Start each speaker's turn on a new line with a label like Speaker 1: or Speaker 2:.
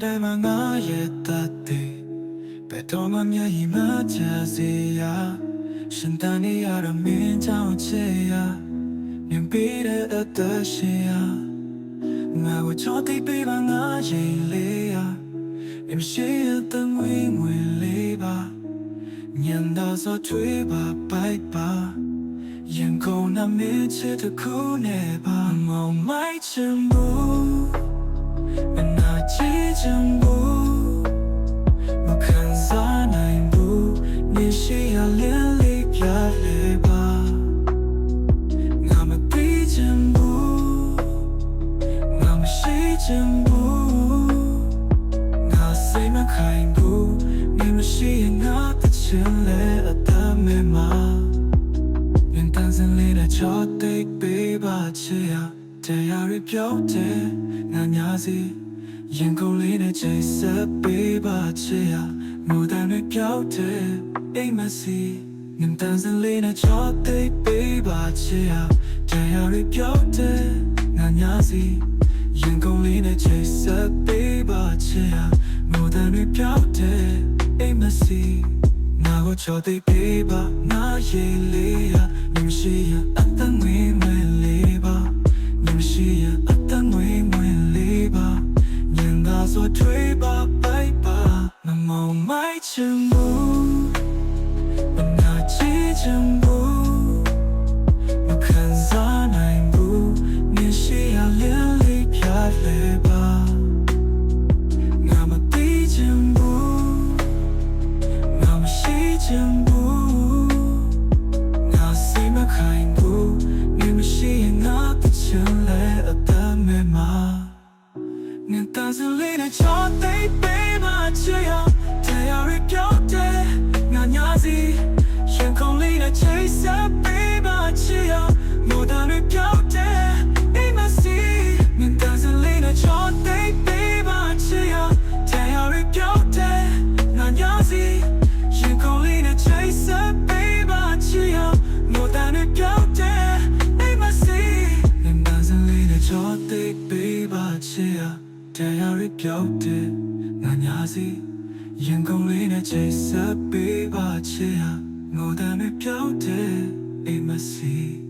Speaker 1: တိုင်းမှာငါရဲ့တတ်တယ်ဘယ်တော့မှမျက်ရည်မချစေရရှင်တန်နေရတော့မင်းကြောင့်ချေရမြင်ပေးတဲ့အသက်ရှင်ရငါကိုချောတိတ်ပေးပါငါရင်လေးရမရှိတဲ့ငွေငွေလေးပါညံတော့ဆိုထွေးပါပိုက်ပါရင်ကုန်နာမင်းချစ်တစ်ခုနဲ့ပါမောင်မိုက်ချင်ဘူးမနာချစ်ချင်ဘူးမခံစားနိုင်ဘူးနေရှိရလင်းလေးပြလေးပါငါမပြီးချင်ဘူးငါမရှိချင်ဘူးငါစိတ်မခိုင်ဘူးနေမရှိရင်ငါတချင်လေအတမဲမှာတန်စင်လေးနဲ့ချောတိတ်ပေးပါချေရတရားရပြောင်းတယ်ငါညာစီရင်ကုန်လေးနဲ့ချိတ်ဆက်ပေးပါချေရငိုတန်တွေပြောင်းတယ်အိမ်မစီငင်တန်စင်လေးနဲ့ချောတိတ်ပေးပါချေရတရားရပြောင်းတယ်ငါညာစီရင်ကုန်လေးနဲ့ချိတ်ဆက်ပေးပါချေရငိုတန်တွေပြောင်းတယ်အိမ်မစီငါကိုချောတိတ်ပေးပါငါရေးလေးရမရှိရအတန်ငွေမလေးပါမရှိရအတန်ငွေမလေးပါညံသာဆိုထွေးပါပိုက်ပါမမောင်မိုက်ချင်ဘူးမနာချစ်ချင်ဘူးမခံစားနိုင်ဘူးမရှိရလင်းလေးပြလေးပါငါမသိချင်ဘူးငါမရှိချင်ဘူးခိုင်ဘူးနေမရှိရင်ငါတချင်လေအတမဲမှာငါတန်းစလေးနဲ့ချောသိပ်ပေးမှချေရတရားရပြောင်းတယ်ငါညာစီရင်ကုန်လေးနဲ့ချိတ်ဆက်ပေးမှချေရမိုးတန်ရပြောင်းတယ်အိမ်မစီငါတန်းစလေးနဲ့ချောသိပ်ပေးမှချေရတရားရပြောင်းတယ်ငါညာစီရင်ကုန်လေးနဲ့ချိတ်ဆက်ပေးမှချေရမိုးတန်ရပြောင်းတယ်အိမ်မစီငါတန်းစလေးနဲ့ချောသိပ်ပေးမှချေရတရားရပြောင်းတယ်ငါညာစီရင်ကုန်လေးနဲ့ချိတ်ဆက်ပေးမှချေရမိုးတန်ရပြောင်းတယ်အိမ်မစီ